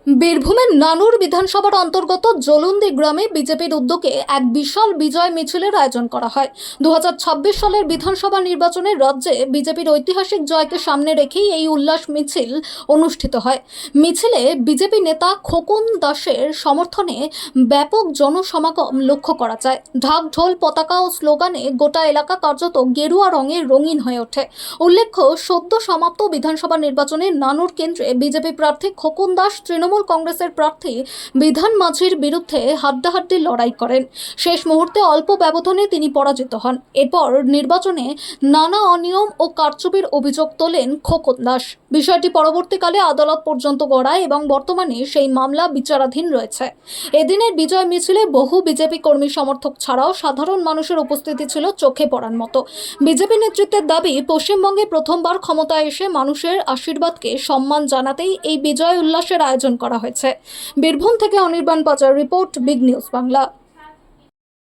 বীরভূমের নানুর বিধানসভার অন্তর্গত জলুন্দি গ্রামে বিজেপির উদ্যোগে এক বিশাল বিজয় মিছিলের আয়োজন করা হয়। 2026 সালের বিধানসভা নির্বাচনে রাজ্যে বিজেপির ঐতিহাসিক জয়কে সামনে রেখেই এই উল্লাস মিছিল অনুষ্ঠিত হয়। মিছিলে বিজেপি নেতা খোকন দাসের সমর্থনে ব্যাপক জনসমাগম লক্ষ্য করা যায়। ঢাক ঢোল পতাকা ও স্লোগানে গোটা এলাকা কার্যত গেরুয়া রঙে রঙিন হয়ে ওঠে। উল্লেখ্য, সদ্য সমাপ্ত বিধানসভা নির্বাচনে নানুর কেন্দ্রে বিজেপি প্রার্থী খোকন দাস তৃণমূল কংগ্রেসের প্রার্থী বিধান মাঝির বিরুদ্ধে হাড্ডাহাড্ডি লড়াই করেন। শেষ মুহূর্তে অল্প ব্যবধানে তিনি পরাজিত হন। এরপর নির্বাচনে নানা অনিয়ম ও কারচুপির অভিযোগ তোলেন খোকন দাস। বিষয়টি পরবর্তীকালে আদালত পর্যন্ত গড়ায় এবং বর্তমানে সেই মামলা বিচারাধীন রয়েছে। এদিনের বিজয় মিছিলে বহু বিজেপি কর্মী সমর্থক ছাড়াও সাধারণ মানুষের উপস্থিতি ছিল চোখে পড়ার মতো। বিজেপি নেতৃত্বের দাবি, পশ্চিমবঙ্গে প্রথমবার ক্ষমতায় এসে মানুষের আশীর্বাদকে সম্মান জানাতেই এই বিজয় উল্লাসের আয়োজন করা হয়েছে। বীরভূম থেকে অনির্বাণ পাচার রিপোর্ট, বিগ নিউজ বাংলা।